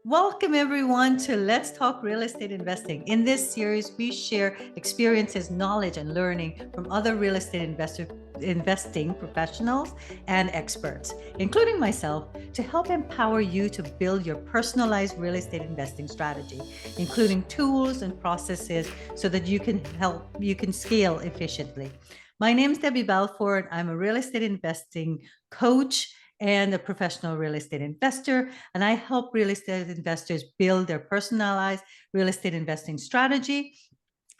Welcome, everyone, to Let's Talk Real Estate Investing. In this series, we share experiences, knowledge, and learning from other real estate investing professionals and experts, including myself, to help empower you to build your personalized real estate investing strategy, including tools and processes so that you can scale efficiently. My name is Debbie Balfour, and I'm a real estate investing coach and a professional real estate investor. And I help real estate investors build their personalized real estate investing strategy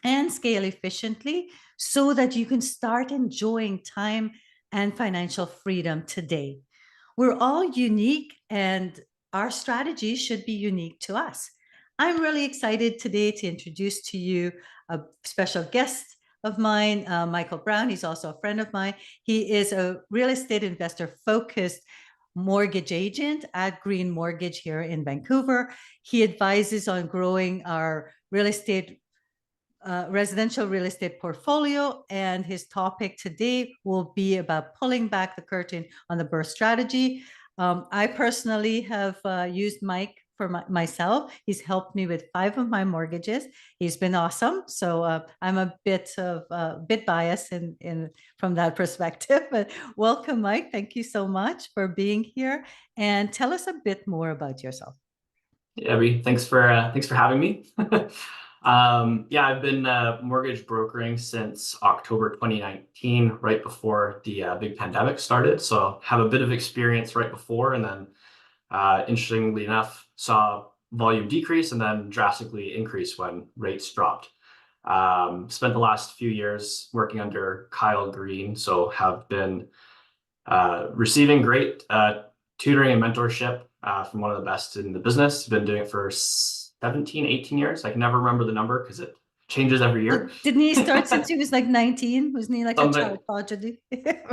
and scale efficiently so that you can start enjoying time and financial freedom today. We're all unique, and our strategy should be unique to us. I'm really excited today to introduce to you a special guest of mine, Michael Browne. He's also a friend of mine. He is a real estate investor focused mortgage agent at Green Mortgage here in Vancouver. He advises on growing our residential real estate portfolio, and his topic today will be about pulling back the curtain on the BRRRR strategy. I personally have used Mike for myself. He's helped me with 5 of my mortgages. He's been awesome. So I'm a bit biased in from that perspective. But welcome, Mike. Thank you so much for being here. And tell us a bit more about yourself. Yeah, Abby, thanks for having me. Yeah, I've been mortgage brokering since October 2019, right before the big pandemic started. So have a bit of experience right before, and then interestingly enough, saw volume decrease and then drastically increase when rates dropped. Spent the last few years working under Kyle Green, so have been receiving great tutoring and mentorship from one of the best in the business. Been doing it for 17, 18 years. I can never remember the number because it changes every year. Didn't he start since he was like 19? Wasn't he like a Something, child prodigy?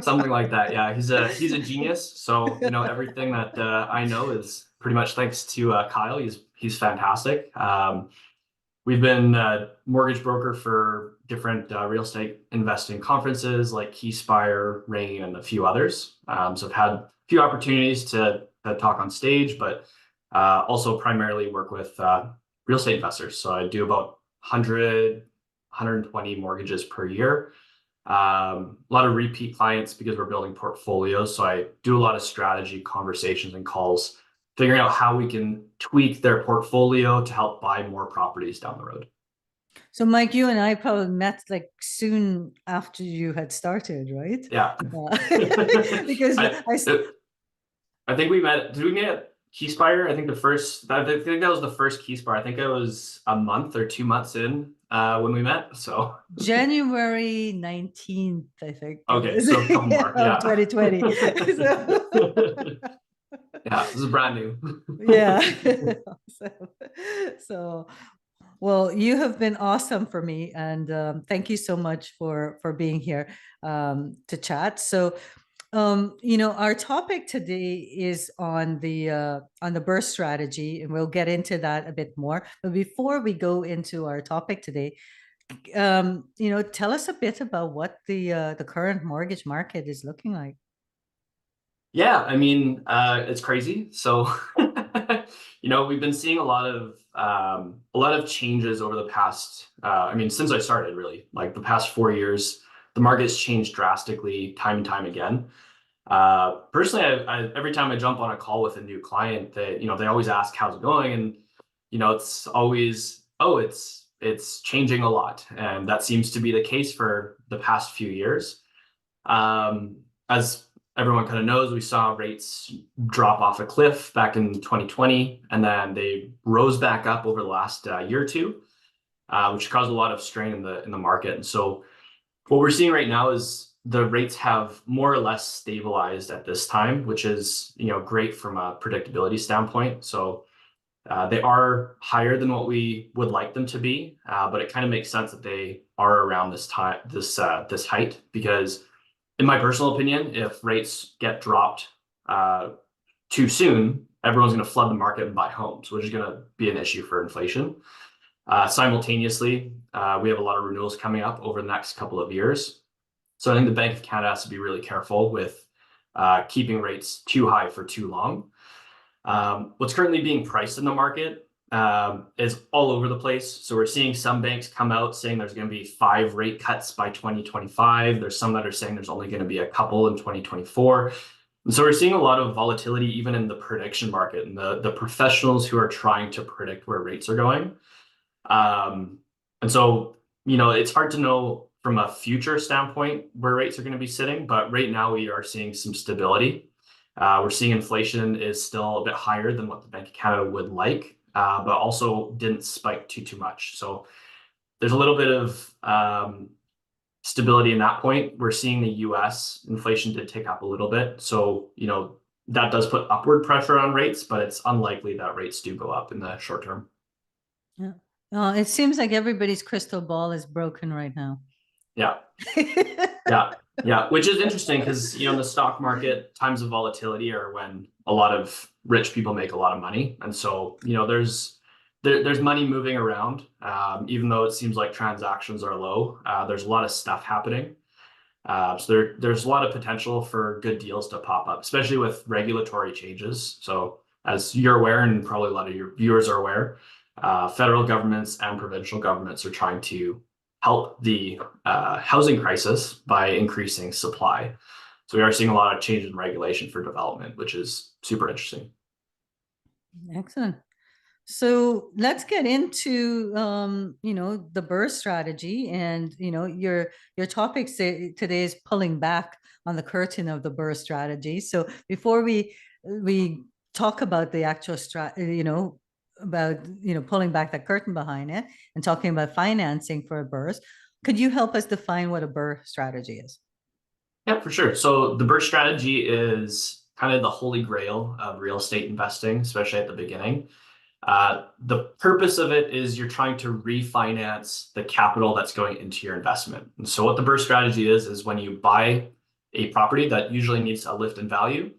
something like that. Yeah, he's a genius. So everything that I know is pretty much thanks to Kyle. He's fantastic. We've been mortgage broker for different real estate investing conferences like Keyspire, Rain, and a few others. So I've had a few opportunities to talk on stage, but also primarily work with real estate investors. So I do about 120 mortgages per year. A lot of repeat clients because we're building portfolios. So I do a lot of strategy conversations and calls, figuring out how we can tweak their portfolio to help buy more properties down the road. So, Mike, you and I probably met like soon after you had started, right? Yeah. Because I, I think we met, did we meet at Keyspire? I think I think that was the first Keyspire. I think it was a month or 2 months in when we met. So January 19th, I think, okay, so a couple more. of Yeah. 2020. Yeah, this is brand new. Yeah. So, well, you have been awesome for me, and thank you so much for being here to chat. So, our topic today is on the BRRRR strategy, and we'll get into that a bit more. But before we go into our topic today, tell us a bit about what the current mortgage market is looking like. Yeah, I mean, it's crazy. So, we've been seeing a lot of changes over the past. I mean, since I started, really, like the past 4 years, the market's changed drastically, time and time again. Personally, every time I jump on a call with a new client, they always ask how's it going, and it's always, oh, it's changing a lot, and that seems to be the case for the past few years. As everyone kind of knows, we saw rates drop off a cliff back in 2020, and then they rose back up over the last year or two, which caused a lot of strain in the market. And so what we're seeing right now is the rates have more or less stabilized at this time, which is great from a predictability standpoint. So they are higher than what we would like them to be, but it kind of makes sense that they are around this time, this height, because in my personal opinion, if rates get dropped too soon, everyone's going to flood the market and buy homes, which is going to be an issue for inflation. Simultaneously, we have a lot of renewals coming up over the next couple of years. So I think the Bank of Canada has to be really careful with keeping rates too high for too long. What's currently being priced in the market is all over the place. So we're seeing some banks come out saying there's going to be 5 rate cuts by 2025. There's some that are saying there's only going to be a couple in 2024. And so we're seeing a lot of volatility even in the prediction market and the professionals who are trying to predict where rates are going. And so, it's hard to know from a future standpoint where rates are going to be sitting, but right now we are seeing some stability. We're seeing inflation is still a bit higher than what the Bank of Canada would like, but also didn't spike too much. So there's a little bit of stability in that point. We're seeing the US inflation did tick up a little bit. So, that does put upward pressure on rates, but it's unlikely that rates do go up in the short term. Yeah. It seems like everybody's crystal ball is broken right now. Yeah. Yeah. Which is interesting because, in the stock market, times of volatility are when a lot of rich people make a lot of money. And so, there's money moving around. Even though it seems like transactions are low, there's a lot of stuff happening. So there's a lot of potential for good deals to pop up, especially with regulatory changes. So as you're aware, and probably a lot of your viewers are aware, federal governments and provincial governments are trying to help the housing crisis by increasing supply. So we are seeing a lot of change in regulation for development, which is super interesting. Excellent. So let's get into the BRRRR strategy, and your topic today is pulling back on the curtain of the BRRRR strategy. So before we talk about the actual about pulling back the curtain behind it and talking about financing for BRRRRs, could you help us define what a BRRRR strategy is? Yeah, for sure. So the BRRRR strategy is kind of the holy grail of real estate investing, especially at the beginning. The purpose of it is you're trying to refinance the capital that's going into your investment. And so what the BRRRR strategy is when you buy a property that usually needs a lift in value,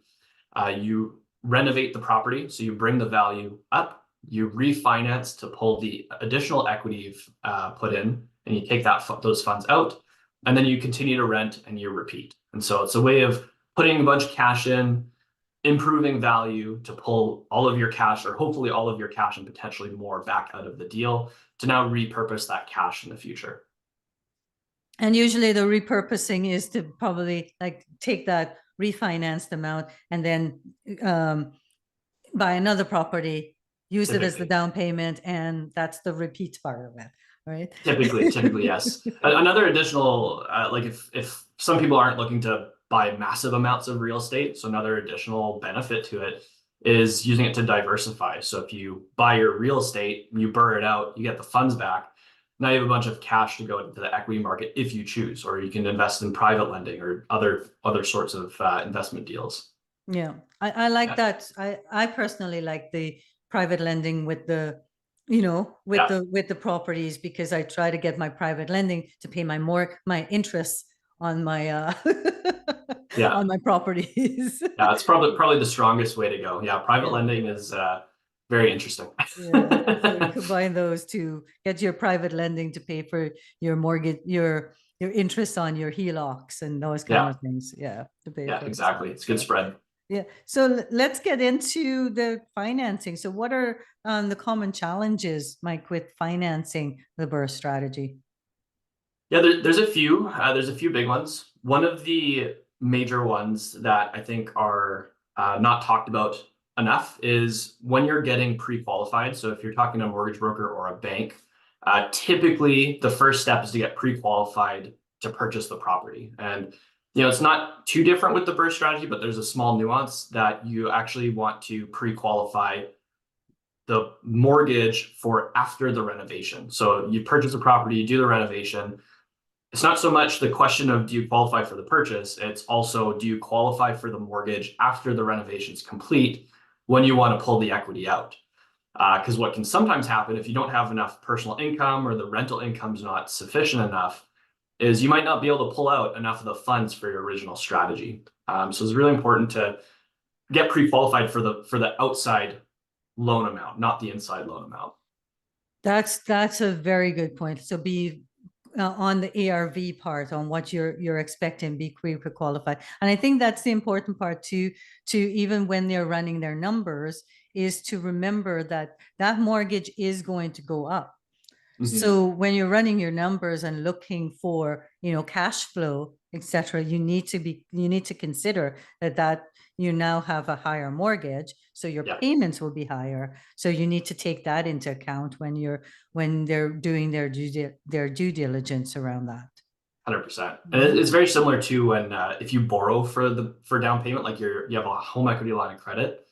you renovate the property, so you bring the value up, you refinance to pull the additional equity you've put in, and you take those funds out, and then you continue to rent and you repeat. And so it's a way of putting a bunch of cash in, improving value to pull all of your cash, or hopefully all of your cash and potentially more, back out of the deal to now repurpose that cash in the future. And usually the repurposing is to probably like take that refinanced amount and then buy another property, use it as the down payment, and that's the repeat part of it, right? Typically, yes. Another additional, like if some people aren't looking to buy massive amounts of real estate, so another additional benefit to it is using it to diversify. So if you buy your real estate, you BRRRR it out, you get the funds back. Now you have a bunch of cash to go into the equity market if you choose, or you can invest in private lending or other sorts of investment deals. Yeah, I like that. I personally like the private lending with the with the properties, because I try to get my private lending to pay my interest on my on my properties. Yeah, it's probably the strongest way to go. Yeah, private lending is very interesting. Yeah, so combine those to get your private lending to pay for your mortgage, your interest on your HELOCs and those kind of things. Yeah, to pay for exactly. It's good spread. Yeah. So let's get into the financing. So what are the common challenges, Mike, with financing the BRRRR strategy? Yeah, there's a few. There's a few big ones. One of the major ones that I think are not talked about enough is when you're getting pre-qualified. So if you're talking to a mortgage broker or a bank, typically the first step is to get pre-qualified to purchase the property. And it's not too different with the BRRRR strategy, but there's a small nuance that you actually want to pre-qualify the mortgage for after the renovation. So you purchase a property, you do the renovation. It's not so much the question of do you qualify for the purchase, it's also do you qualify for the mortgage after the renovation is complete when you want to pull the equity out. Because what can sometimes happen if you don't have enough personal income or the rental income is not sufficient enough is you might not be able to pull out enough of the funds for your original strategy. So it's really important to get pre-qualified for the outside loan amount, not the inside loan amount. That's a very good point. So be on the ARV part, on what you're expecting, be pre-qualified. And I think that's the important part too, to even when they're running their numbers, is to remember that that mortgage is going to go up. Mhm. So when you're running your numbers and looking for, cash flow, etc., you need to consider that you now have a higher mortgage, so your Yeah, payments will be higher. So you need to take that into account when they're doing their due diligence around that. 100%. And it's very similar to when if you borrow for down payment, like you have a home equity line of credit,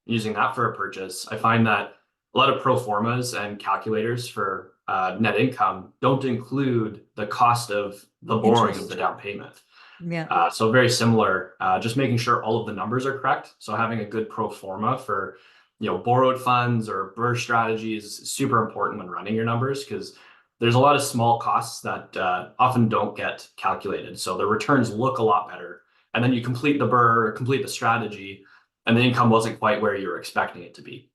using that for a purchase. I find that a lot of pro formas and calculators for net income don't include the cost of the borrowing of the Interest. down payment. Yeah. So very similar, just making sure all of the numbers are correct. So having a good pro forma for, borrowed funds or BRRRR strategy is super important when running your numbers, because there's a lot of small costs that often don't get calculated. So the returns look a lot better. And then you complete the BRRRR, complete the strategy, and the income wasn't quite where you were expecting it to be.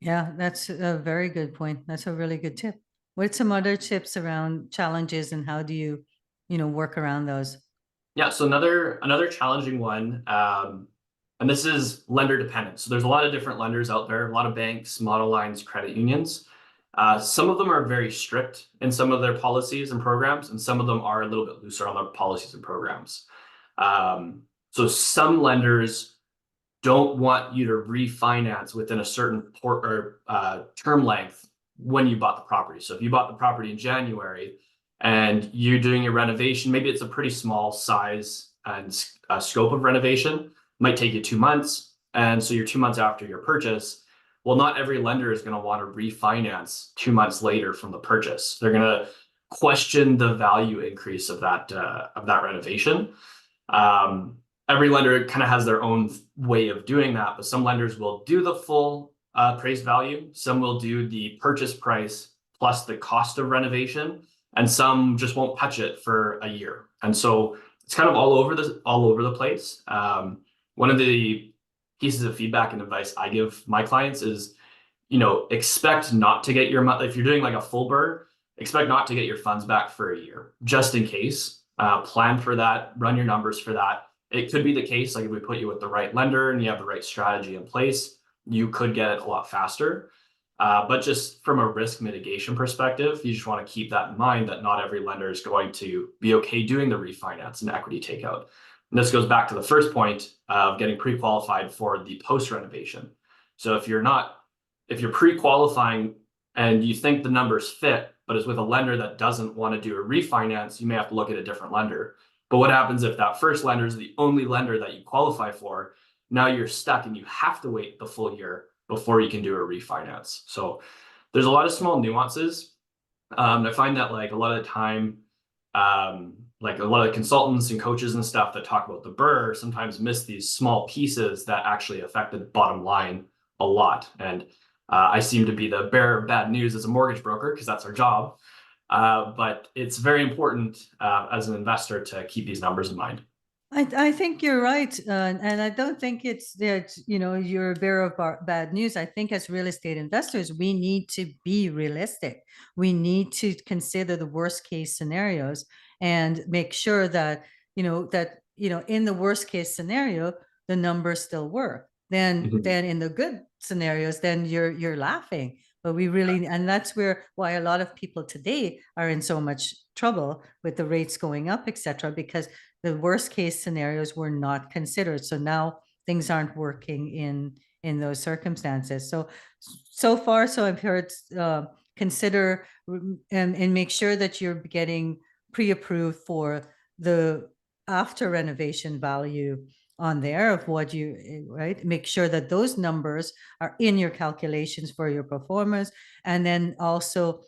Yeah, that's a very good point. That's a really good tip. What's some other tips around challenges and how do you, work around those? Yeah, so another challenging one, and this is lender dependent. So there's a lot of different lenders out there, a lot of banks, monolines, credit unions. Some of them are very strict in some of their policies and programs, and some of them are a little bit looser on their policies and programs. So some lenders don't want you to refinance within a certain term length when you bought the property. So if you bought the property in January and you're doing a renovation, maybe it's a pretty small size and scope of renovation, might take you 2 months. And so you're 2 months after your purchase. Well, not every lender is going to want to refinance 2 months later from the purchase. They're going to question the value increase of that renovation. Um, every lender kind of has their own way of doing that, but some lenders will do the full appraised value. Some will do the purchase price plus the cost of renovation, and some just won't touch it for a year. And so it's kind of all over the place. One of the pieces of feedback and advice I give my clients is, expect not to get if you're doing like a full BRRRR, expect not to get your funds back for a year, just in case. Plan for that, run your numbers for that. It could be the case, like if we put you with the right lender and you have the right strategy in place, you could get it a lot faster. But just from a risk mitigation perspective, you just want to keep that in mind, that not every lender is going to be okay doing the refinance and equity takeout. And this goes back to the first point of getting pre-qualified for the post renovation. So if you're pre-qualifying and you think the numbers fit, but is with a lender that doesn't want to do a refinance, you may have to look at a different lender. But what happens if that first lender is the only lender that you qualify for? Now you're stuck and you have to wait the full year before you can do a refinance. So there's a lot of small nuances. I find that like a lot of the time, like a lot of consultants and coaches and stuff that talk about the BRRRR sometimes miss these small pieces that actually affect the bottom line a lot. And I seem to be the bearer of bad news as a mortgage broker because that's our job. But it's very important as an investor to keep these numbers in mind. I think you're right, and I don't think it's that you're a bearer of bad news. I think as real estate investors, we need to be realistic. We need to consider the worst case scenarios and make sure that in the worst case scenario, the numbers still work. Then in the good scenarios, then you're laughing. But we really, and that's why a lot of people today are in so much trouble with the rates going up, etc., because the worst case scenarios were not considered. So now things aren't working in those circumstances. So far, so I've heard consider and make sure that you're getting pre-approved for the after renovation value on there of what you right. Make sure that those numbers are in your calculations for your performance, and then also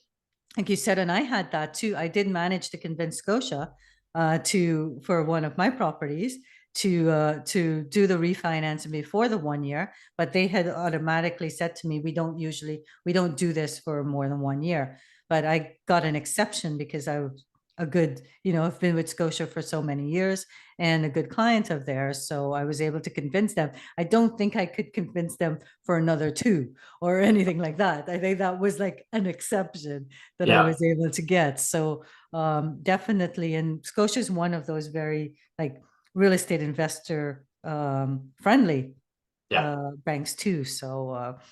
like you said, and I had that too. I did manage to convince Scotia for one of my properties to do the refinancing before the 1 year, but they had automatically said to me, we don't do this for more than 1 year. But I got an exception because I was a good, I've been with Scotia for so many years and a good client of theirs. So I was able to convince them. I don't think I could convince them for another two or anything like that. I think that was like an exception that I Yeah. was able to get. So definitely, and Scotia is one of those very like real estate investor friendly Yeah, banks too.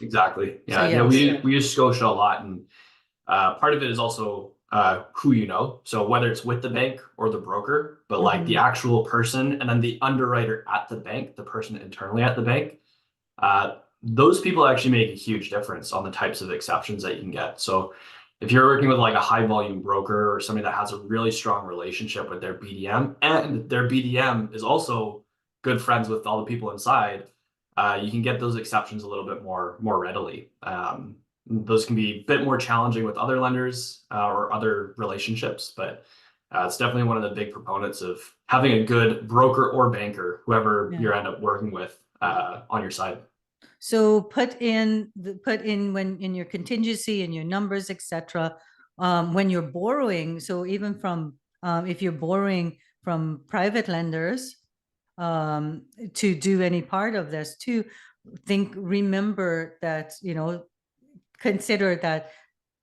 exactly. So Yeah, yes. we use Scotia a lot, and part of it is also who you know. So whether it's with the bank or the broker, but like the Mhm. actual person and then the underwriter at the bank, the person internally at the bank, those people actually make a huge difference on the types of exceptions that you can get. So if you're working with like a high volume broker or somebody that has a really strong relationship with their BDM and their BDM is also good friends with all the people inside, you can get those exceptions a little bit more readily. Those can be a bit more challenging with other lenders or other relationships, but it's definitely one of the big proponents of having a good broker or banker, whoever Yeah. you end up working with on your side. So put in when in your contingency and your numbers, etc. When you're borrowing, so even from if you're borrowing from private lenders to do any part of this, to remember that consider that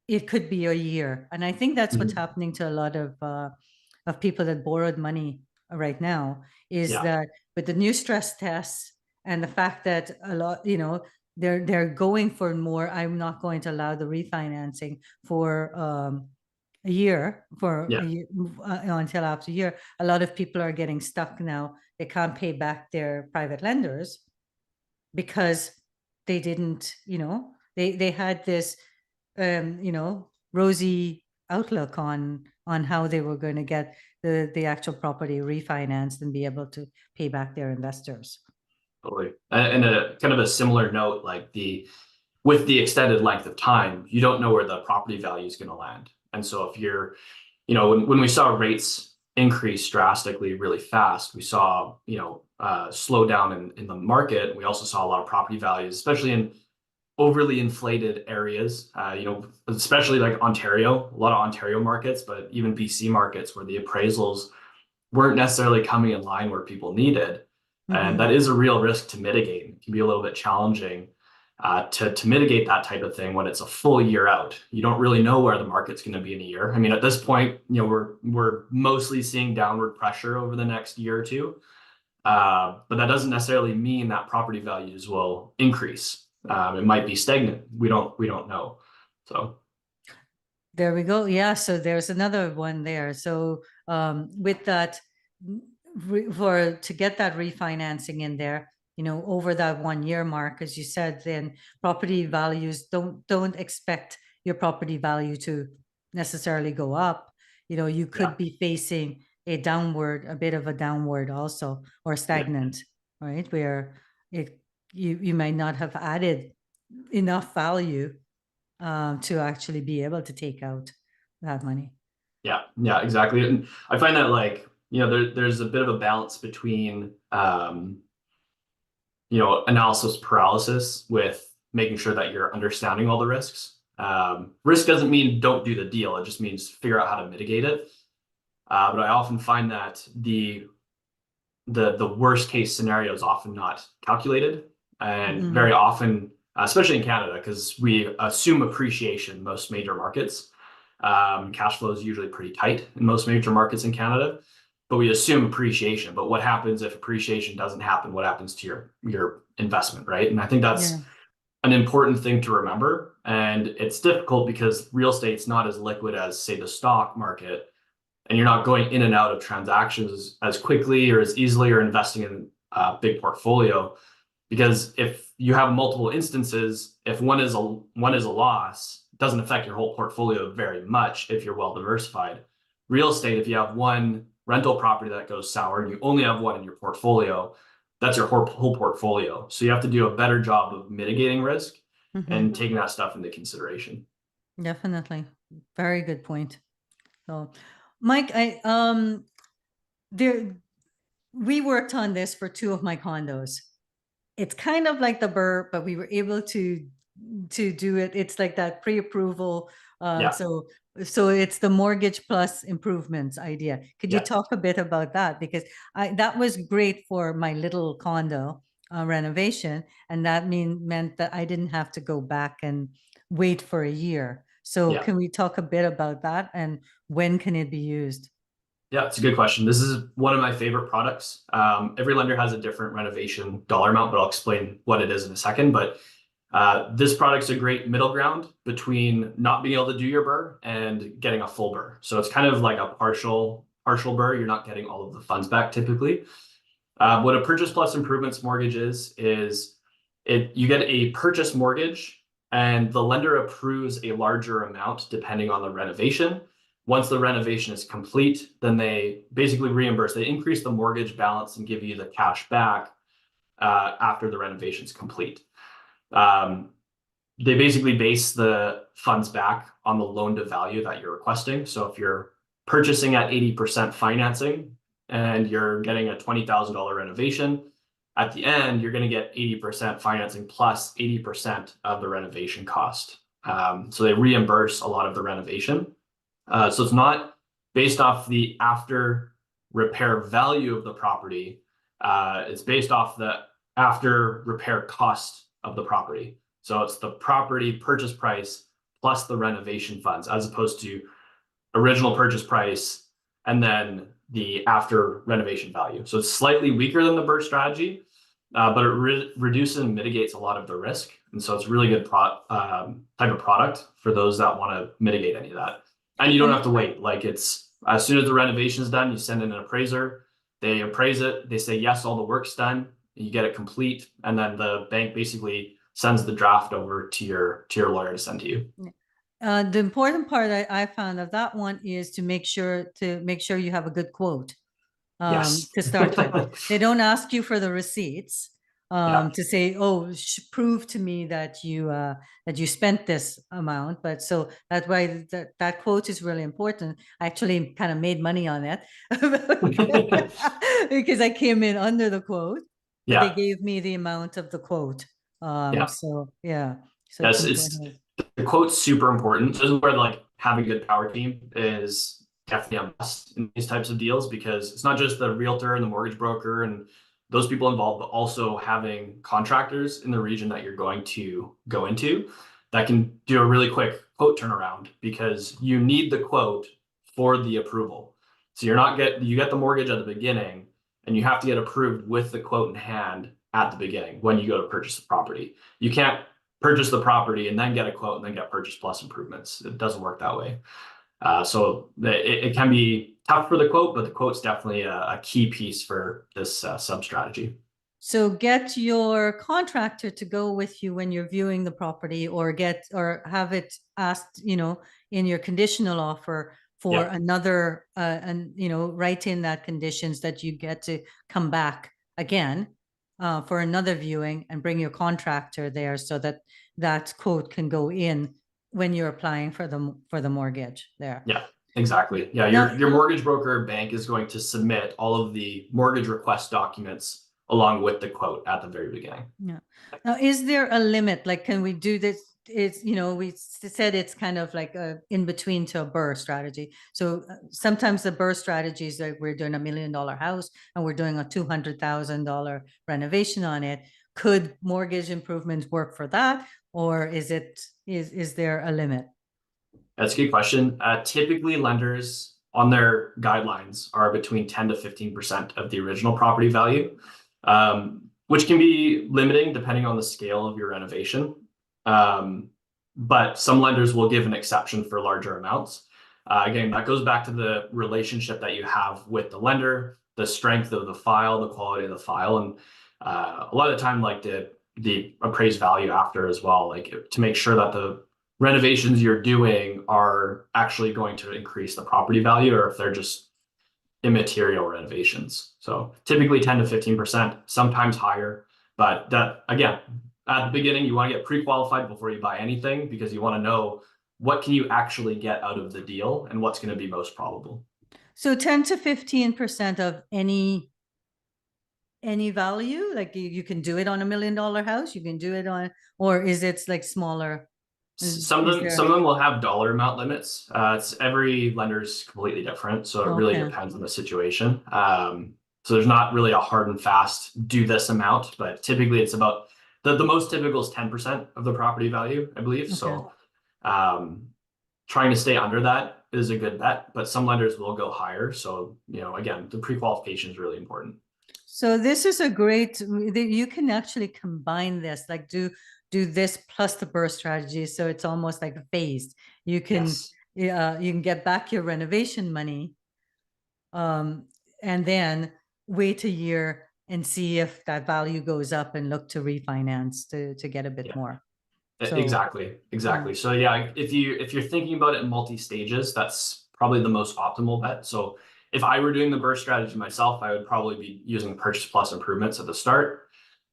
it could be a year, and I think that's what's Mhm. happening to a lot of people that borrowed money right now, is Yeah, that with the new stress tests and the fact that a lot, they're going for more. I'm not going to allow the refinancing for a year, yeah, until after a year. A lot of people are getting stuck now. They can't pay back their private lenders because they didn't, they had this rosy outlook on how they were going to get the actual property refinanced and be able to pay back their investors. totally. And a kind of a similar note, like the with the extended length of time, you don't know where the property value is going to land. And so if you're, when we saw rates increase drastically really fast, we saw, slow down in the market. We also saw a lot of property values, especially in overly inflated areas, especially like Ontario, a lot of Ontario markets, but even BC markets where the appraisals weren't necessarily coming in line where people needed. And Mm-hmm. that is a real risk to mitigate. It can be a little bit challenging to mitigate that type of thing when it's a full year out. You don't really know where the market's going to be in a year. I mean, at this point, we're mostly seeing downward pressure over the next year or two, but that doesn't necessarily mean that property values will increase. It might be stagnant. We don't know. So There we go. Yeah, so there's another one there. So with that, for to get that refinancing in there, over that 1 year mark, as you said, then property values don't expect your property value to necessarily go up. You yeah, could be facing a bit of a downward also, or yeah, stagnant, right? Where it you might not have added enough value to actually be able to take out that money. yeah, exactly. And I find that like there's a bit of a balance between analysis paralysis with making sure that you're understanding all the risks. Risk doesn't mean don't do the deal; it just means figure out how to mitigate it. But I often find that the worst case scenario is often not calculated, and Mm-hmm. very often, especially in Canada, because we assume appreciation in most major markets. Cash flow is usually pretty tight in most major markets in Canada, but we assume appreciation. But what happens if appreciation doesn't happen? What happens to your investment, right? And I think Yeah. that's an important thing to remember. And it's difficult because real estate's not as liquid as, say, the stock market, and you're not going in and out of transactions as quickly or as easily or investing in a big portfolio. Because if you have multiple instances, if one is a loss, it doesn't affect your whole portfolio very much if you're well diversified. Real estate, if you have one rental property that goes sour and you only have one in your portfolio, that's your whole portfolio. So you have to do a better job of mitigating risk Mm-hmm. and taking that stuff into consideration. Definitely. Very good point. So, Mike, I there we worked on this for two of my condos. It's kind of like the BRRRR, but we were able to do it. It's like that pre-approval. Yeah, So it's the mortgage plus improvements idea. Could you yeah, talk a bit about that? Because that was great for my little condo renovation, and that meant that I didn't have to go back and wait for a year. So yeah. can we talk a bit about that, and when can it be used? Yeah, it's a good question. This is one of my favorite products. Every lender has a different renovation dollar amount, but I'll explain what it is in a second. But this product's a great middle ground between not being able to do your BRRRR and getting a full BRRRR. So it's kind of like a partial BRRRR. You're not getting all of the funds back typically. What a purchase plus improvements mortgage is you get a purchase mortgage and the lender approves a larger amount depending on the renovation. Once the renovation is complete, then they basically reimburse. They increase the mortgage balance and give you the cash back after the renovation is complete. Um, they basically base the funds back on the loan to value that you're requesting. So if you're purchasing at 80% financing and you're getting a $20,000 renovation, at the end, you're going to get 80% financing plus 80% of the renovation cost. So they reimburse a lot of the renovation. So it's not based off the after repair value of the property. It's based off the after repair cost of the property. So it's the property purchase price plus the renovation funds, as opposed to original purchase price and then the after renovation value. So it's slightly weaker than the BRRRR strategy, but it reduces and mitigates a lot of the risk. And so it's a really good type of product for those that want to mitigate any of that. And you don't have to wait. Like it's as soon as the renovation is done, you send in an appraiser, they appraise it, they say, yes, all the work's done, you get it complete. And then the bank basically sends the draft over to your lawyer to send to you. The important part I found of that one is to make sure you have a good quote Yes. to start with. They don't ask you for the receipts Yeah. to say, oh, prove to me that you spent this amount. But so that's why that quote is really important. I actually kind of made money on it because I came in under the quote, but they Yeah. gave me the amount of the quote. Yeah. So yeah, so it's Yes, it's important. the quote's super important. This is where like having a good power team is definitely a must in these types of deals, because it's not just the realtor and the mortgage broker and those people involved, but also having contractors in the region that you're going to go into that can do a really quick quote turnaround, because you need the quote for the approval. So you get the mortgage at the beginning and you have to get approved with the quote in hand at the beginning when you go to purchase the property. You can't purchase the property and then get a quote and then get purchase plus improvements. It doesn't work that way. So it can be tough for the quote, but the quote's definitely a key piece for this sub strategy. So get your contractor to go with you when you're viewing the property, or have it asked, in your conditional offer for Yeah. another, and write in that conditions that you get to come back again for another viewing, and bring your contractor there so that that quote can go in when you're applying for the mortgage there. Yeah, exactly. Yeah, Now, your mortgage broker or bank is going to submit all of the mortgage request documents along with the quote at the very beginning. yeah. Now, is there a limit? Like, can we do this? It's, we said it's kind of like a in between to a BRRRR strategy. So sometimes the BRRRR strategy is like we're doing $1 million house and we're doing a $200,000 renovation on it. Could mortgage improvements work for that? Or is there a limit? That's a good question. Typically, lenders on their guidelines are between 10 to 15% of the original property value, which can be limiting depending on the scale of your renovation. But some lenders will give an exception for larger amounts. Again, that goes back to the relationship that you have with the lender, the strength of the file, the quality of the file, and a lot of the time, like the appraised value after as well, like to make sure that the renovations you're doing are actually going to increase the property value, or if they're just immaterial renovations. So typically 10 to 15%, sometimes higher. But that, again, at the beginning, you want to get pre-qualified before you buy anything, because you want to know what can you actually get out of the deal and what's going to be most probable. So 10 to 15% of any value, like you can do it on $1 million house, you can do it on, or is it like smaller? Some of them will have dollar amount limits. It's every lender's completely different, so it really Okay. depends on the situation. So there's not really a hard and fast do this amount, but typically it's about the most typical is 10% of the property value, I believe. Okay. So trying to stay under that is a good bet, but some lenders will go higher. So, again, the pre-qualification is really important. So this is a great, you can actually combine this, like do this plus the BRRRR strategy. So it's almost like phased. You can, Yes. you can get back your renovation money, and then wait a year and see if that value goes up and look to refinance to get a bit Yeah. more. So Exactly. So yeah, if you're thinking about it in multi-stages, that's probably the most optimal bet. So if I were doing the BRRRR strategy myself, I would probably be using purchase plus improvements at the start,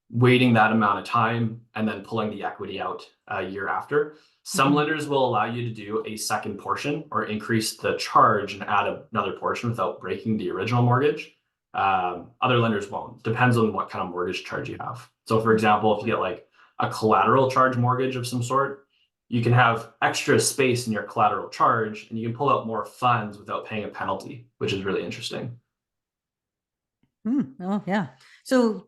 waiting that amount of time, and then pulling the equity out a year after. Some lenders will allow you to do a second portion or increase the charge and add another portion without breaking the original mortgage. Other lenders won't. Depends on what kind of mortgage charge you have. So for example, if you get like a collateral charge mortgage of some sort, you can have extra space in your collateral charge and you can pull out more funds without paying a penalty, which is really interesting. Oh yeah. So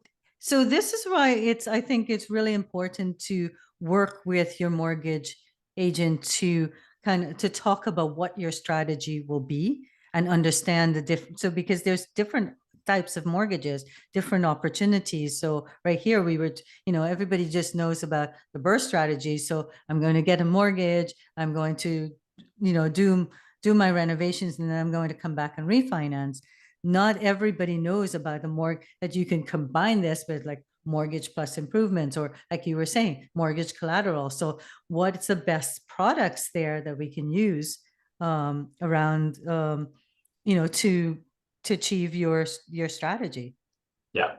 this is why I think it's really important to work with your mortgage agent to to talk about what your strategy will be and understand the different. So because there's different types of mortgages, different opportunities. So right here we were, everybody just knows about the BRRRR strategy. So I'm going to get a mortgage. I'm going to, do my renovations, and then I'm going to come back and refinance. Not everybody knows about the mortgage, that you can combine this with like mortgage plus improvements, or like you were saying, mortgage collateral. So what's the best products there that we can use around to achieve your strategy? Yeah.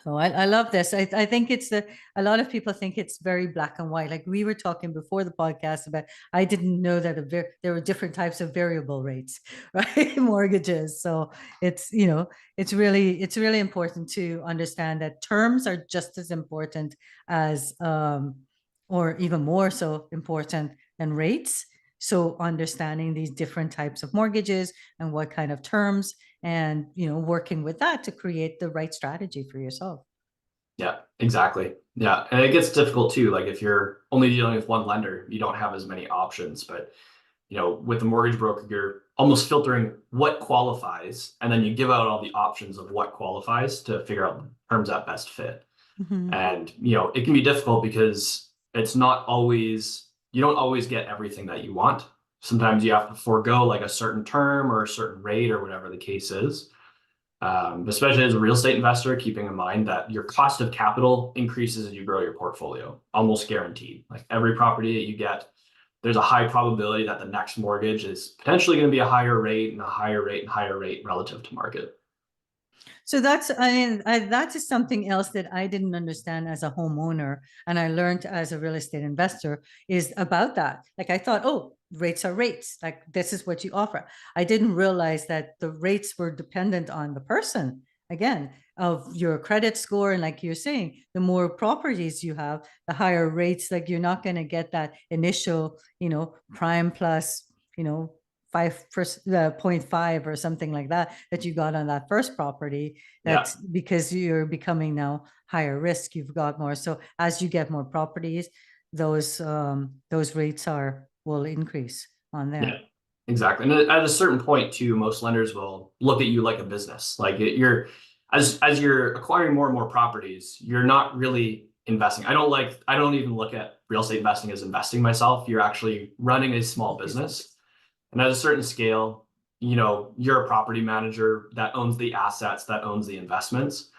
Oh, I love this. I think a lot of people think it's very black and white. Like we were talking before the podcast about, I didn't know that there were different types of variable rates, right? Mortgages. So it's really important to understand that terms are just as important as, or even more so important than rates. So understanding these different types of mortgages and what kind of terms, and working with that to create the right strategy for yourself. Yeah, exactly. Yeah. And it gets difficult too. Like if you're only dealing with one lender, you don't have as many options. But with the mortgage broker, you're almost filtering what qualifies, and then you give out all the options of what qualifies to figure out the terms that best fit. Mhm. And it can be difficult because it's not always, you don't always get everything that you want. Sometimes you have to forego like a certain term or a certain rate or whatever the case is. Especially as a real estate investor, keeping in mind that your cost of capital increases as you grow your portfolio, almost guaranteed. Like every property that you get, there's a high probability that the next mortgage is potentially going to be a higher rate and a higher rate and higher rate relative to market. So that is something else that I didn't understand as a homeowner, and I learned as a real estate investor is about that. Like I thought, oh, rates are rates. Like this is what you offer. I didn't realize that the rates were dependent on the person, again, of your credit score. And like you're saying, the more properties you have, the higher rates. Like you're not going to get that initial, prime plus, 5.5 or something like that you got on that first property. Yeah. That's because you're becoming now higher risk. You've got more. So as you get more properties, those rates will increase on Yeah, there. exactly. And at a certain point too, most lenders will look at you like a business. Like as you're acquiring more and more properties, you're not really investing. I don't even look at real estate investing as investing myself. You're actually running a small business. And at a certain scale, you're a property manager that owns the assets, that owns the investments.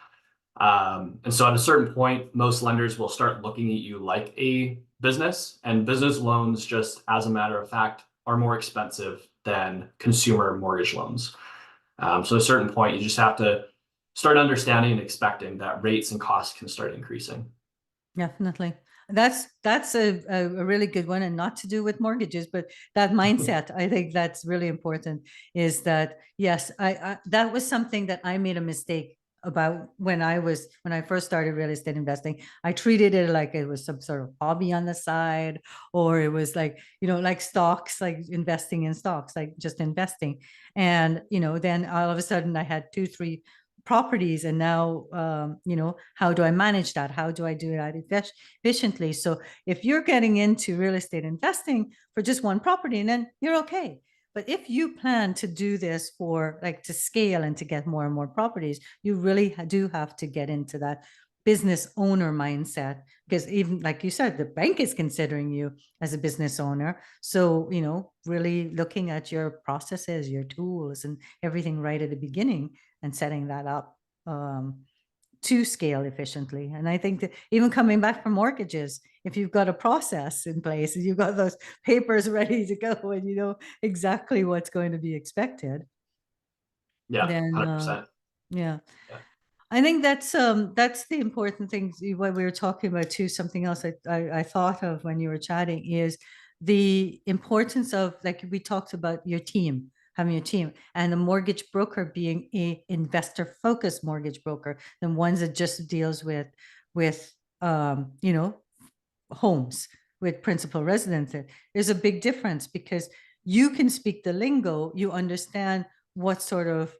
And so at a certain point, most lenders will start looking at you like a business, and business loans, just as a matter of fact, are more expensive than consumer mortgage loans. So at a certain point, you just have to start understanding and expecting that rates and costs can start increasing. Definitely. That's a really good one, and not to do with mortgages, but that mindset. I think that's really important. Is that, yes, I that was something that I made a mistake about when I first started real estate investing. I treated it like it was some sort of hobby on the side, or it was like, like stocks, like investing in stocks, like just investing. And then all of a sudden I had two, three properties, and now how do I manage that? How do I do that efficiently? So if you're getting into real estate investing for just one property, and then you're okay. But if you plan to do this for like to scale and to get more and more properties, you really do have to get into that business owner mindset, because even like you said, the bank is considering you as a business owner. So, really looking at your processes, your tools, and everything right at the beginning, and setting that up to scale efficiently. And I think that even coming back from mortgages, if you've got a process in place and you've got those papers ready to go and you know exactly what's going to be expected, Yeah, then 100%. yeah. Yeah. I think that's the important thing. What we were talking about too, something else I thought of when you were chatting is the importance of, like we talked about, your team, having your team, and the mortgage broker being a investor focused mortgage broker than ones that just deals with homes with principal residence. There's a big difference because you can speak the lingo, you understand what sort of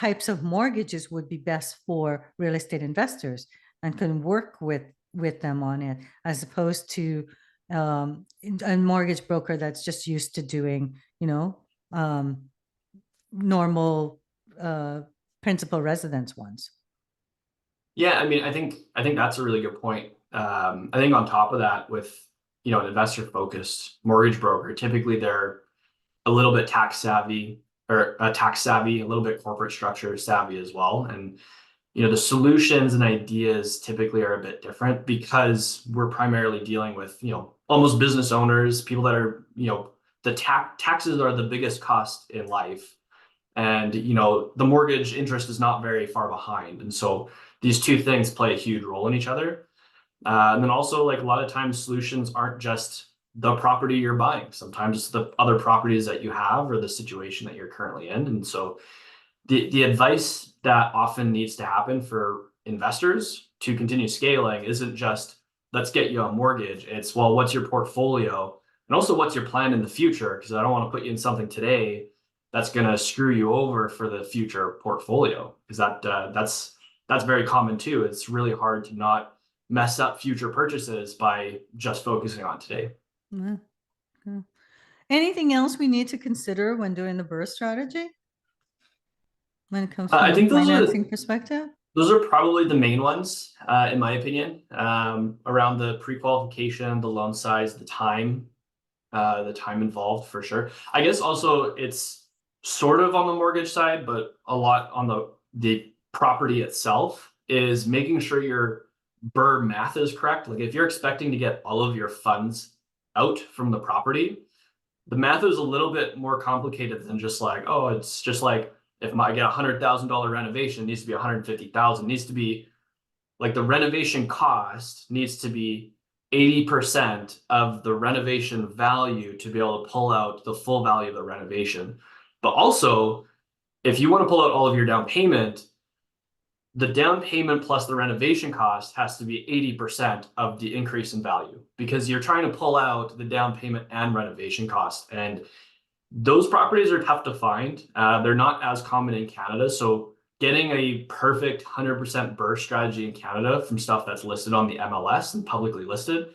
types of mortgages would be best for real estate investors, and can work with them on it, as opposed to a mortgage broker that's just used to doing normal principal residence ones. Yeah, I mean, I think that's a really good point. I think on top of that, with an investor focused mortgage broker, typically they're a little bit tax savvy, or tax savvy, a little bit corporate structure savvy as well. And the solutions and ideas typically are a bit different because we're primarily dealing with almost business owners, people that are the taxes are the biggest cost in life, and the mortgage interest is not very far behind, and so these two things play a huge role in each other. And then also, like, a lot of times solutions aren't just the property you're buying. Sometimes it's the other properties that you have or the situation that you're currently in. And so the advice that often needs to happen for investors to continue scaling isn't just let's get you a mortgage. It's, well, what's your portfolio, and also what's your plan in the future? Because I don't want to put you in something today that's going to screw you over for the future portfolio, because that's very common too. It's really hard to not mess up future purchases by just focusing on today. Yeah. Yeah. Anything else we need to consider when doing the BRRRR strategy when it comes from I a think financing perspective? those are probably the main ones, in my opinion, around the pre-qualification, the loan size, the time involved for sure. I guess also it's sort of on the mortgage side, but a lot on the property itself is making sure your BRRRR math is correct. Like, if you're expecting to get all of your funds out from the property, the math is a little bit more complicated than just like, oh, it's just like if I get $100,000 renovation, it needs to be 150,000. Needs to be like the renovation cost needs to be 80% of the renovation value to be able to pull out the full value of the renovation. But also, if you want to pull out all of your down payment, the down payment plus the renovation cost has to be 80% of the increase in value, because you're trying to pull out the down payment and renovation cost. And those properties are tough to find. They're not as common in Canada. So getting a perfect 100% BRRRR strategy in Canada from stuff that's listed on the MLS and publicly listed,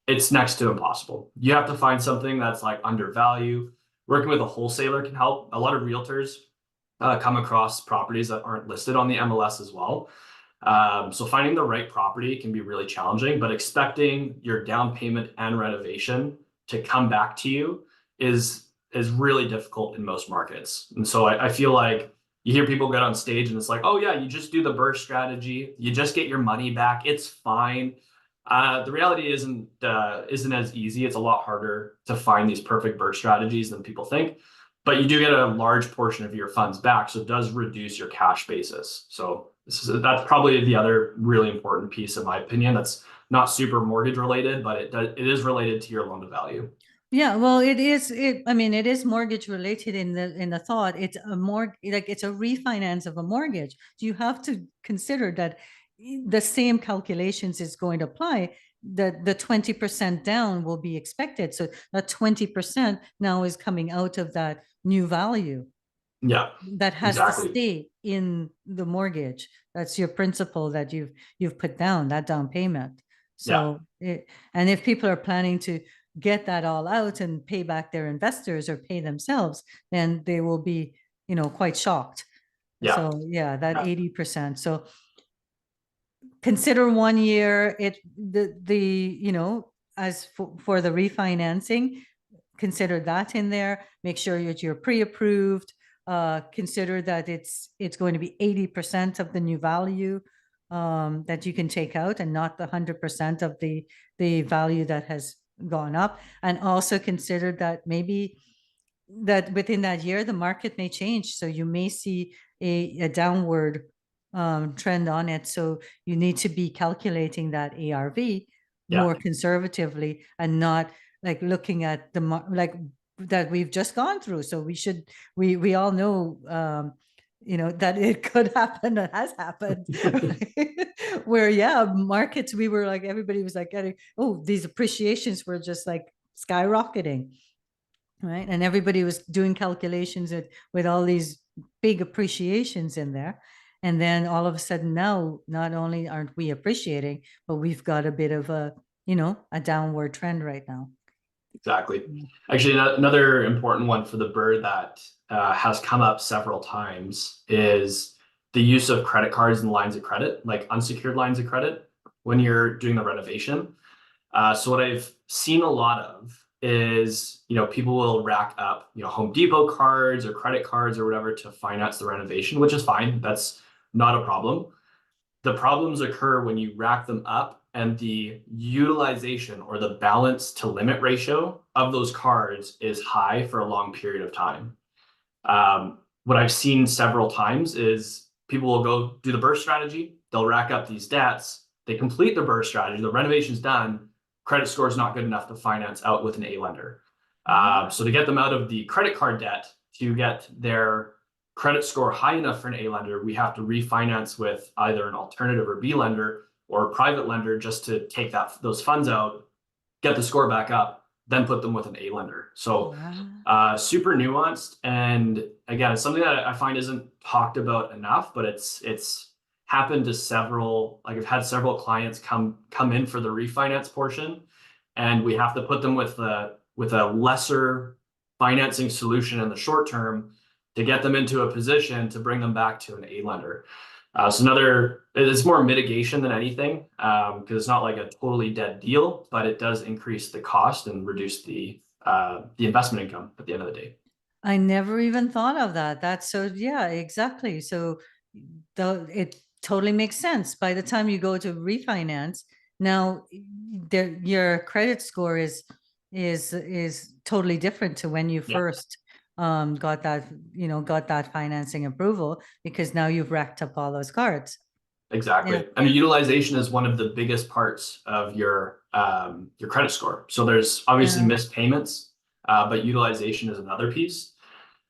it's next to impossible. You have to find something that's like undervalued. Working with a wholesaler can help. A lot of realtors come across properties that aren't listed on the MLS as well. So finding the right property can be really challenging, but expecting your down payment and renovation to come back to you is really difficult in most markets. And so I feel like you hear people get on stage and it's like, oh yeah, you just do the BRRRR strategy, you just get your money back, it's fine. The reality isn't as easy. It's a lot harder to find these perfect BRRRR strategies than people think, but you do get a large portion of your funds back, so it does reduce your cash basis. So that's probably the other really important piece, in my opinion. That's not super mortgage related, but it is related to your loan to value. Yeah, well, it is. I mean, it is mortgage related in the thought. It's a like it's a refinance of a mortgage. So you have to consider that the same calculations is going to apply. The 20% down will be expected. So that 20% now is coming out of that new value. Yeah, that has to exactly. stay in the mortgage. That's your principal that you've put down, that down payment. Yeah, So and if people are planning to get that all out and pay back their investors or pay themselves, then they will be, quite shocked. yeah, So yeah, that yeah, 80%. So consider 1 year, as for the refinancing, consider that in there. Make sure that you're pre-approved. Consider that it's going to be 80% of the new value that you can take out, and not the 100% of the value that has gone up. And also consider that maybe that within that year the market may change, so you may see a downward trend on it. So you need to be calculating that ARV yeah. more conservatively, and not like looking at the like that we've just gone through. So we all know that it could happen, it has happened, right? Where markets, we were like, everybody was like getting, oh, these appreciations were just like skyrocketing, right? And everybody was doing calculations with all these big appreciations in there. And then all of a sudden now, not only aren't we appreciating, but we've got a bit of a downward trend right now. Exactly. Actually, another important one for the BRRRR that has come up several times is the use of credit cards and lines of credit, like unsecured lines of credit, when you're doing the renovation. So what I've seen a lot of is, people will rack up, Home Depot cards or credit cards or whatever to finance the renovation, which is fine. That's not a problem. The problems occur when you rack them up and the utilization or the balance to limit ratio of those cards is high for a long period of time. What I've seen several times is people will go do the BRRRR strategy, they'll rack up these debts, they complete the BRRRR strategy, the renovation's done, credit score is not good enough to finance out with an A lender. So to get them out of the credit card debt, to get their credit score high enough for an A lender, we have to refinance with either an alternative or B lender or a private lender just to take those funds out, get the score back up, then put them with an A lender. So super nuanced. And again, it's something that I find isn't talked about enough, but it's happened to several, like I've had several clients come in for the refinance portion, and we have to put them with a lesser financing solution in the short term to get them into a position to bring them back to an A lender. So it's more mitigation than anything, because it's not like a totally dead deal, but it does increase the cost and reduce the investment income at the end of the day. I never even thought of that. That's so, yeah, exactly. So it totally makes sense. By the time you go to refinance, now your credit score is totally different to when you Yeah, first got that financing approval, because now you've racked up all those cards. Yeah. exactly. And the utilization is one of the biggest parts of your credit score. So there's obviously Yeah. missed payments, but utilization is another piece.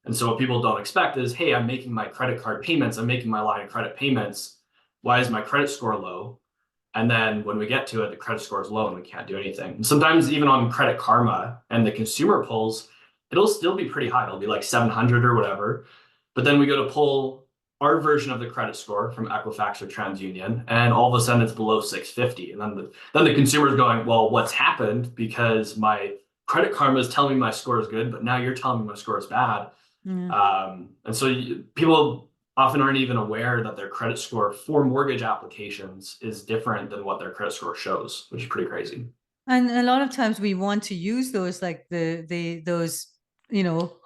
And so what people don't expect is, hey, I'm making my credit card payments, I'm making my line of credit payments. Why is my credit score low? And then when we get to it, the credit score is low and we can't do anything. And sometimes even on Credit Karma and the consumer pulls, it'll still be pretty high. It'll be like 700 or whatever. But then we go to pull our version of the credit score from Equifax or TransUnion, and all of a sudden it's below 650. And then the consumer's going, well, what's happened? Because my Credit Karma is telling me my score is good, but now you're telling me my score is bad. And so people often aren't even aware that their credit score for mortgage applications is different than what their credit score shows, which is pretty crazy. And a lot of times we want to use those, like those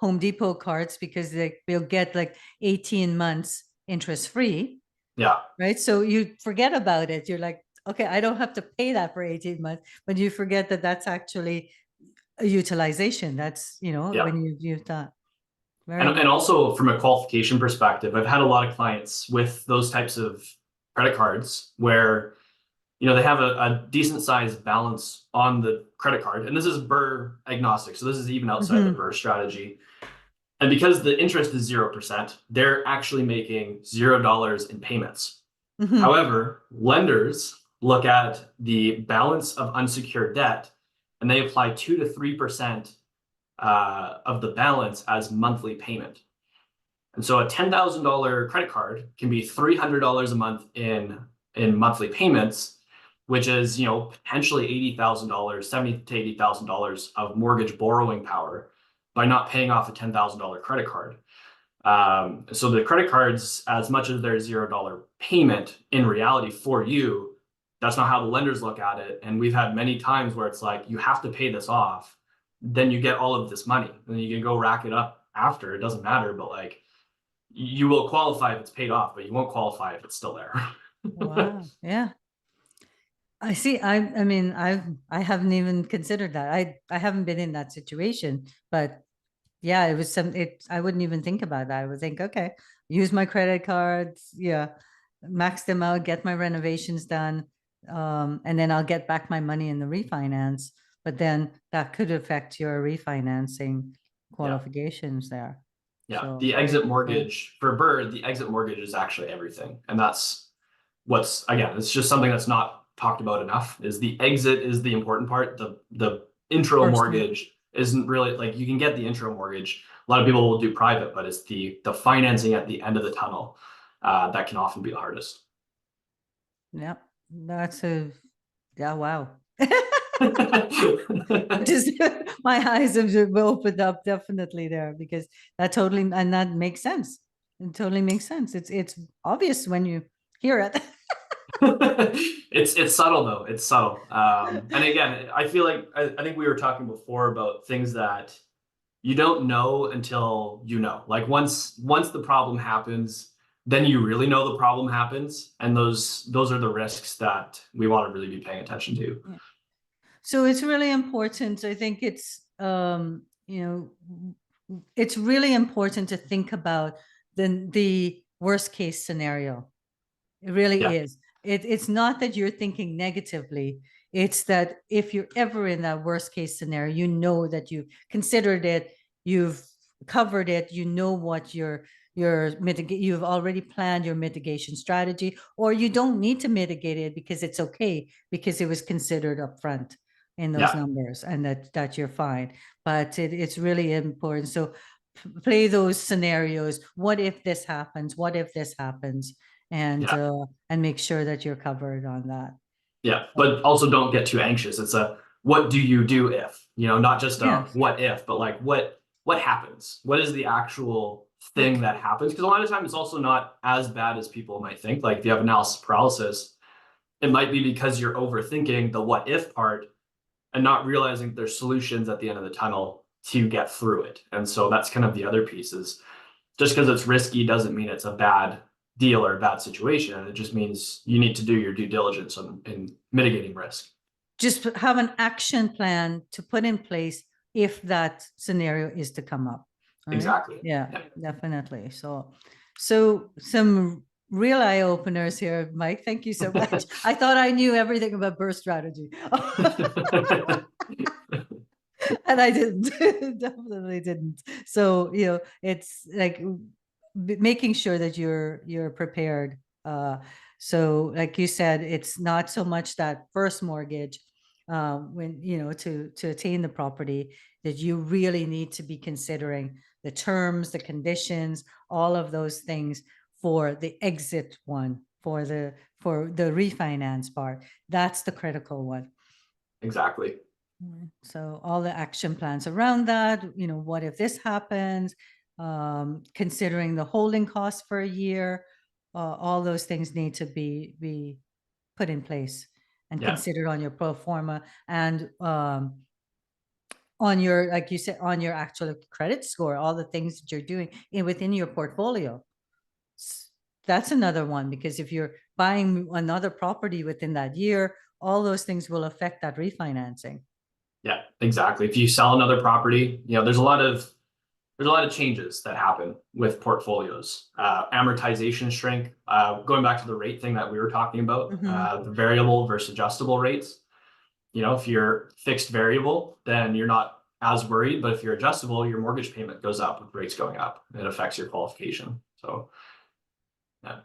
Home Depot cards, because they'll get like 18 months interest free, Yeah, right? So you forget about it. You're like, okay, I don't have to pay that for 18 months, but you forget that that's actually a utilization. That's, yeah. when you use that. Very And good. also from a qualification perspective, I've had a lot of clients with those types of credit cards where they have a decent sized balance on the credit card, and this is BRRRR agnostic, so this is even outside the BRRRR strategy. And because the interest is 0%, they're actually making $0 in payments. However, lenders look at the balance of unsecured debt and they apply 2 to 3% of the balance as monthly payment. And so a $10,000 credit card can be $300 a month in monthly payments, which is, potentially $80,000, $70,000 to $80,000 of mortgage borrowing power by not paying off a $10,000 credit card. So the credit cards, as much as they're $0 payment, in reality for you, that's not how the lenders look at it. And we've had many times where it's like, you have to pay this off, then you get all of this money, and then you can go rack it up after. It doesn't matter, but like, you will qualify if it's paid off, but you won't qualify if it's still there. Wow. Yeah. I see. I mean, I haven't even considered that. I haven't been in that situation, but yeah, it was I wouldn't even think about that. I would think, okay, use my credit cards, yeah, max them out, get my renovations done, and then I'll get back my money in the refinance. But then that could affect your refinancing qualifications there. Yeah, So the exit mortgage for BRRRR, the exit mortgage is actually everything. And that's again, it's just something that's not talked about enough, is the exit is the important part. The intro mortgage isn't really, like, you can get the intro mortgage. A lot of people will do private, but it's the financing at the end of the tunnel that can often be the hardest. yeah, wow. Just my eyes have opened up definitely there, because that totally, and that makes sense. It totally makes sense. It's obvious when you hear it. It's subtle though. It's subtle. And again, I feel like I think we were talking before about things that you don't know until you know. Like once the problem happens, then you really know the problem happens, and those are the risks that we want to really be paying attention to. Yeah. So it's really important. I think it's really important to think about the worst case scenario. It really Yeah, is. It's not that you're thinking negatively. It's that if you're ever in that worst case scenario, you know that you've considered it, you've covered it, you know what you've already planned your mitigation strategy, or you don't need to mitigate it because it's okay, because it was considered upfront in those yeah, numbers, and that you're fine. But it's really important. So play those scenarios. What if this happens? What if this happens? yeah, And make sure that you're covered on that. yeah. But also don't get too anxious. It's a what do you do if, not just a Yes. what if, but like what happens? What is the actual thing that happens? Because a lot of times it's also not as bad as people might think. Like if you have analysis paralysis, it might be because you're overthinking the what if part and not realizing there's solutions at the end of the tunnel to get through it. And so that's kind of the other piece, is just because it's risky doesn't mean it's a bad deal or a bad situation. It just means you need to do your due diligence in mitigating risk. Just have an action plan to put in place if that scenario is to come up. Right? Exactly. Yeah, definitely. So some real eye openers here, Mike. Thank you so much. I thought I knew everything about BRRRR strategy. And I didn't. Definitely didn't. So it's like making sure that you're prepared. So like you said, it's not so much that first mortgage, when to attain the property, that you really need to be considering the terms, the conditions, all of those things for the exit one, for the refinance part. That's the critical one. Exactly. So all the action plans around that, what if this happens, considering the holding costs for a year, all those things need to be put in place and Yeah. considered on your pro forma, and on your, like you said, on your actual credit score, all the things that you're doing within your portfolio. That's another one, because if you're buying another property within that year, all those things will affect that refinancing. Yeah, exactly. If you sell another property, there's a lot of changes that happen with portfolios. Amortization shrink. Going back to the rate thing that we were talking about, the variable versus adjustable rates. If you're fixed variable, then you're not as worried. But if you're adjustable, your mortgage payment goes up with rates going up. It affects your qualification. So, yeah.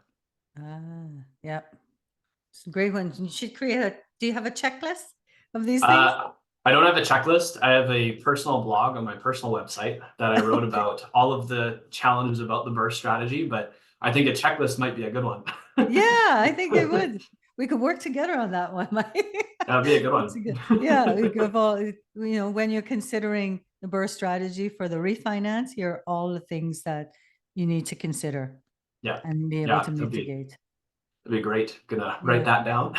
Yeah. It's a great one. You should create do you have a checklist of these things? Uh, I don't have a checklist. I have a personal blog on my personal website that I wrote Okay. about all of the challenges about the BRRRR strategy, but I think a checklist might be a good one. Yeah, I think it would. We could work together on that one, Mike. That'd be a good That's one. a good. Yeah, we give all, when you're considering the BRRRR strategy for the refinance, here are all the things that you need to consider Yeah. and be able Yeah, to mitigate. that'd be great. Gonna write Yeah. that down.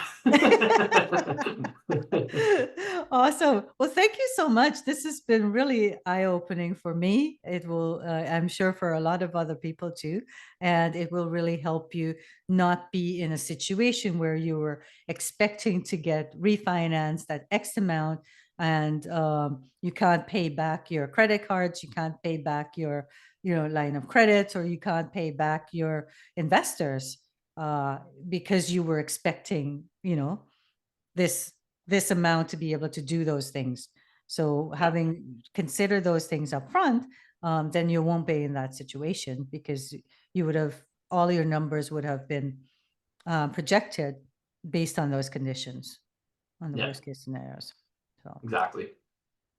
Awesome. Well, thank you so much. This has been really eye-opening for me. It will, I'm sure, for a lot of other people too. And it will really help you not be in a situation where you were expecting to get refinanced at X amount and you can't pay back your credit cards, you can't pay back your, line of credit, or you can't pay back your investors because you were expecting, this this amount to be able to do those things. So Yeah, having consider those things up front, then you won't be in that situation because you would have all your numbers would have been projected based on those conditions, on the yeah, worst case scenarios. So exactly.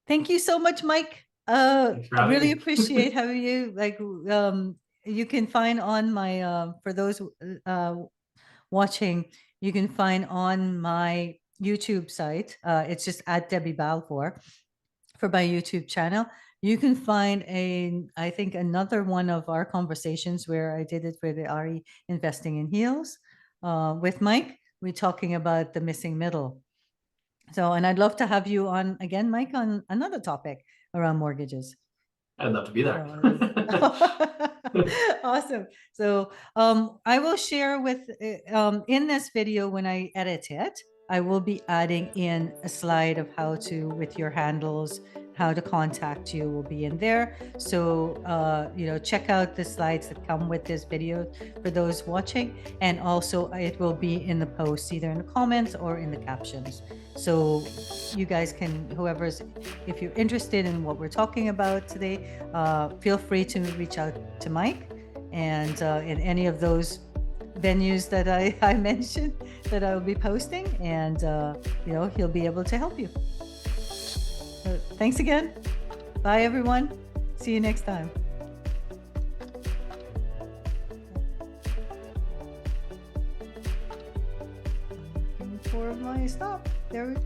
thank you so much, Mike. Thanks for I having really me. appreciate having you. Like, you can find on my for those uh, watching, you can find on my YouTube site. It's just at Debbie Balfour for my YouTube channel. You can find I think another one of our conversations where I did it for the RE Investing in Heels with Mike. We're talking about the missing middle. So, and I'd love to have you on again, Mike, on another topic around mortgages. I'd love to be there. So awesome. So I will share with in this video when I edit it, I will be adding in a slide of how to with your handles, how to contact you will be in there. So check out the slides that come with this video for those watching, and also it will be in the post, either in the comments or in the captions. So you guys can, whoever's, if you're interested in what we're talking about today, feel free to reach out to Mike, and in any of those venues that I mentioned that I will be posting, and he'll be able to help you. So thanks again. Bye, everyone. See you next time. I'm looking for my stop. There we